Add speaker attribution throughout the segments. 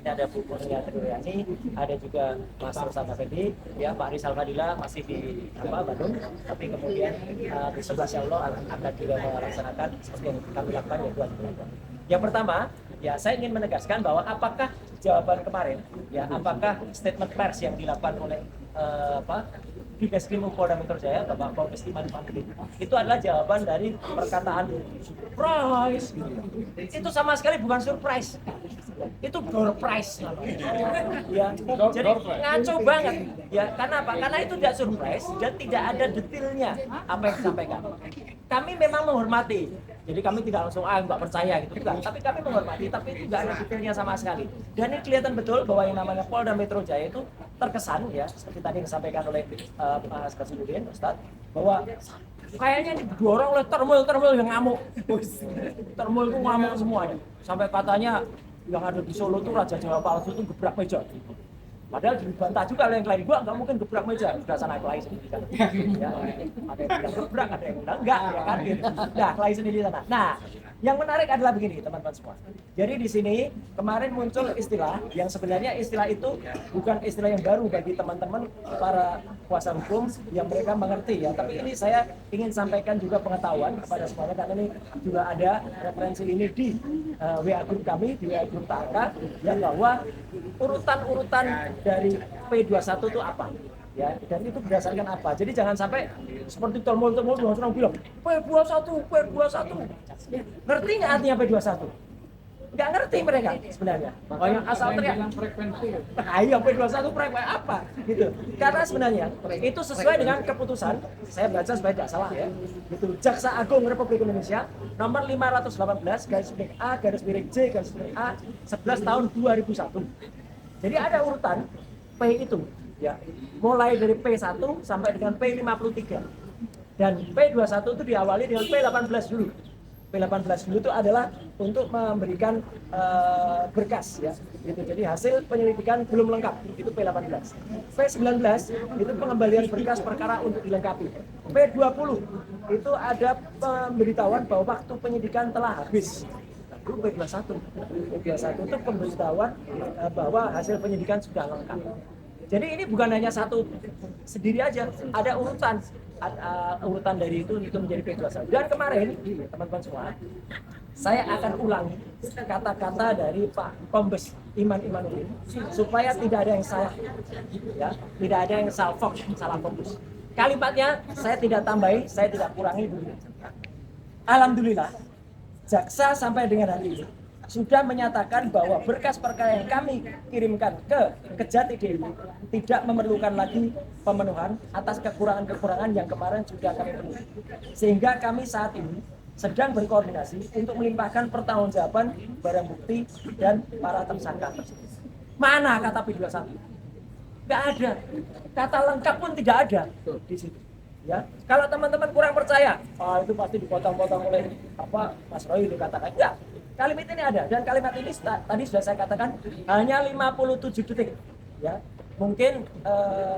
Speaker 1: Ini ada Bu Kurnia Triani, ada juga Mas Rosan Effendi, ya Pak Rizal Fadila masih di Bandung, tapi kemudian besok insya Allah akan juga melaksanakan seperti yang kami lakukan yaitu Azimuddin. Yang pertama, ya saya ingin menegaskan bahwa apakah jawaban kemarin, ya apakah statement pers yang dilakukan oleh di Reskrim Polda Metro Jaya atau Pak Kombes Iman Fadli itu adalah jawaban dari perkataan surprise gitu. Itu sama sekali bukan surprise, itu door prize ya. Jadi ngaco banget ya. Karena apa? Karena itu tidak surprise dan tidak ada detailnya apa yang disampaikan. Kami memang menghormati, jadi kami tidak langsung nggak percaya gitu enggak, tapi kami menghormati, tapi itu nggak ada detailnya sama sekali. Dan ini kelihatan betul bahwa yang namanya Polda Metro Jaya itu terkesan ya seperti tadi disampaikan oleh Mas Kasudin Ustadz, bahwa kayaknya didorong oleh termul yang ngamuk. Termul itu ngamuk semuanya, sampai katanya yang ada di Solo tuh Raja Jawa palsu itu gebrak meja. Padahal dibantah juga oleh yang lain, gua nggak mungkin gebrak meja, sudah sana Kelai sendiri kan. Ya, ada yang bilang gebrak, ada yang bilang enggak, ya kan gitu. Nah, Kelai sendiri sana. Nah, yang menarik adalah begini teman-teman semua. Jadi di sini kemarin muncul istilah yang sebenarnya istilah itu bukan istilah yang baru bagi teman-teman para kuasa hukum yang mereka mengerti ya. Tapi ini saya ingin sampaikan juga pengetahuan kepada semuanya karena ini juga ada referensi ini di WA group kami, di WA group TAK ya, bahwa urutan-urutan dari P21 itu apa? Ya, dan itu berdasarkan apa? Jadi jangan sampai seperti tolmol-tolmol orang bilang P21. Ngerti nggak artinya P21? Nggak ngerti mereka sebenarnya. Makanya asal teriak. Ayo P21 frekuensi apa? Gitu. Karena sebenarnya itu sesuai dengan keputusan, saya baca supaya tidak salah ya. Itu Jaksa Agung Republik Indonesia nomor 518 A/C/A 11 tahun 2001. Jadi ada urutan P itu ya, mulai dari P1 sampai dengan P53 dan P21 itu diawali dengan P18 dulu. P18 dulu itu adalah untuk memberikan berkas ya gitu. Jadi hasil penyelidikan belum lengkap itu P18. P19 itu pengembalian berkas perkara untuk dilengkapi. P20 itu ada pemberitahuan bahwa waktu penyidikan telah habis. Itu P21 itu pemberitahuan bahwa hasil penyidikan sudah lengkap. Jadi ini bukan hanya satu sendiri aja, ada urutan dari itu menjadi P21. Dan kemarin teman-teman semua, saya akan ulangi kata-kata dari Pak Kombes Imanuddin supaya tidak ada yang salah, ya, tidak ada yang salah fokus. Kalimatnya saya tidak tambahi, saya tidak kurangi dulu. Alhamdulillah, jaksa sampai dengan hari ini sudah menyatakan bahwa berkas perkara yang kami kirimkan ke Kejati DIY tidak memerlukan lagi pemenuhan atas kekurangan-kekurangan yang kemarin sudah kami penuhi. Sehingga kami saat ini sedang berkoordinasi untuk melimpahkan pertanggungjawaban barang bukti dan para tersangka tersebut. Mana kata P21? Nggak ada. Kata lengkap pun tidak ada di situ. Ya, kalau teman-teman kurang percaya, itu pasti dipotong-potong oleh Mas Roy dikatakan. Ya, kalimat ini ada dan kalimat ini tadi sudah saya katakan hanya 57 detik. Ya, mungkin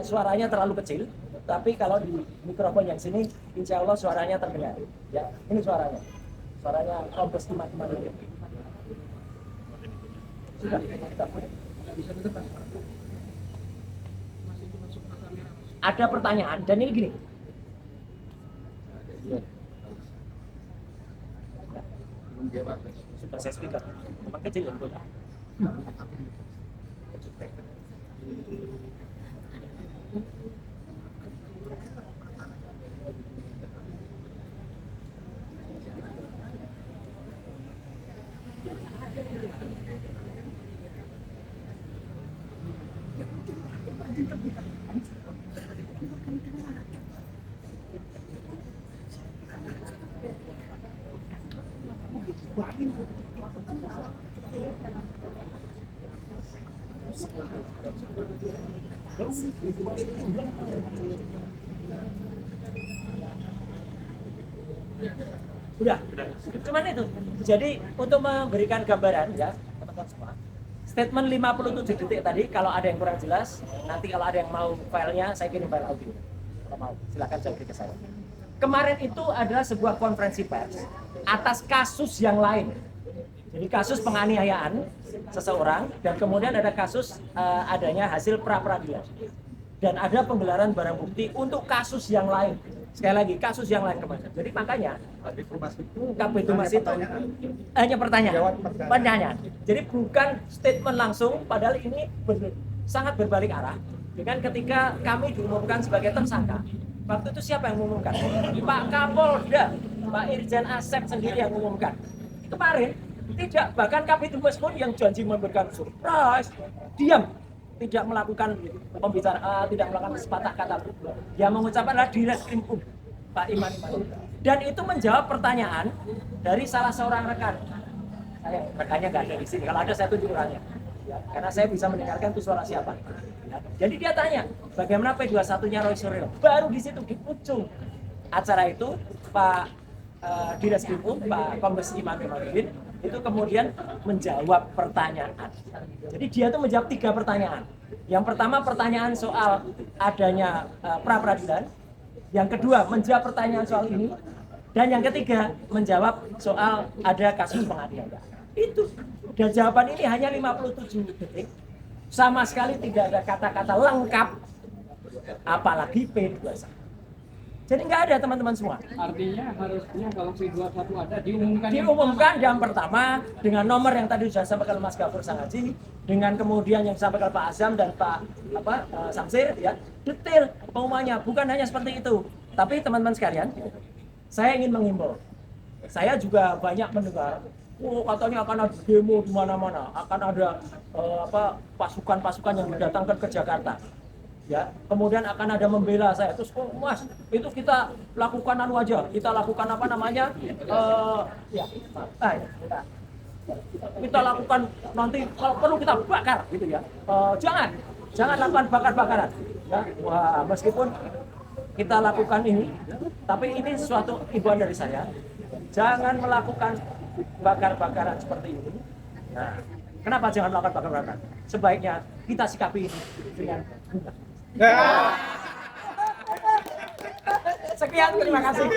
Speaker 1: suaranya terlalu kecil, tapi kalau di mikrofon yang sini, insya Allah suaranya terdengar. Ya, ini suaranya Kombes Imanuddin. Sudah. Ada pertanyaan dan ini gini. Sudah saya speaker, memang kecil ya betul. Udah. Cuman itu. Jadi untuk memberikan gambaran ya, teman-teman semua. Statement 57 detik tadi, kalau ada yang kurang jelas, nanti kalau ada yang mau filenya, saya kirim file audio. Kalau mau, silakan jawab ke saya. Kemarin itu adalah sebuah konferensi pers atas kasus yang lain. Jadi kasus penganiayaan seseorang dan kemudian ada kasus adanya hasil pra-peradilan. Dan ada penggelaran barang bukti untuk kasus yang lain. Sekali lagi, kasus yang lain kemarin. Jadi makanya Kabid Humas itu hanya pertanyaan. Jadi bukan statement langsung, padahal ini sangat berbalik arah. Dengan ketika kami diumumkan sebagai tersangka, waktu itu siapa yang mengumumkan? Pak Kapolda, Pak Irjen Asep sendiri yang mengumumkan. Kemarin tidak, bahkan Kabid Humas pun yang janji memberikan surprise, diam. Tidak melakukan pembicaraan, tidak melakukan sepatah kata. Yang mengucapkan adalah Direskrim Pak Iman. Dan itu menjawab pertanyaan dari salah seorang rekan. Saya rekannya nggak ada di sini. Kalau ada saya tunjuk orangnya. Ya, karena saya bisa mendengarkan itu suara siapa. Ya, jadi dia tanya, bagaimana P21-nya Roy Suryo? Baru di situ di ujung acara itu Pak Direskrim Pak Kombes Iman Komarudin itu kemudian menjawab pertanyaan. Jadi dia tuh menjawab 3 pertanyaan. Yang pertama pertanyaan soal adanya pra-peradilan. Yang kedua menjawab pertanyaan soal ini. Dan yang ketiga menjawab soal ada kasus penganiayaan. Itu. Dan jawaban ini hanya 57 detik. Sama sekali tidak ada kata-kata lengkap. Apalagi P21. Jadi nggak ada teman-teman semua.
Speaker 2: Artinya harusnya kalau P21 ada
Speaker 1: diumumkan yang pertama dengan nomor yang tadi sudah disampaikan Mas Gafur Sangaji, dengan kemudian yang disampaikan Pak Azam dan Pak Samsir, ya detail pengumumannya. Bukan hanya seperti itu, tapi teman-teman sekalian, saya ingin menghimbau. Saya juga banyak mendengar, katanya akan ada demo di mana-mana, akan ada pasukan-pasukan yang didatangkan ke Jakarta. Ya, kemudian akan ada membela saya. Terus Mas, itu kita lakukan aja. Kita lakukan kita lakukan nanti kalau perlu kita bakar gitu ya. Jangan lakukan bakar-bakaran. Ya, wah, meskipun kita lakukan ini, tapi ini suatu himbauan dari saya. Jangan melakukan bakar-bakaran seperti ini. Nah, kenapa jangan melakukan bakar-bakaran? Sebaiknya kita sikapi ini dengan mudah.
Speaker 3: Sekian, terima kasih.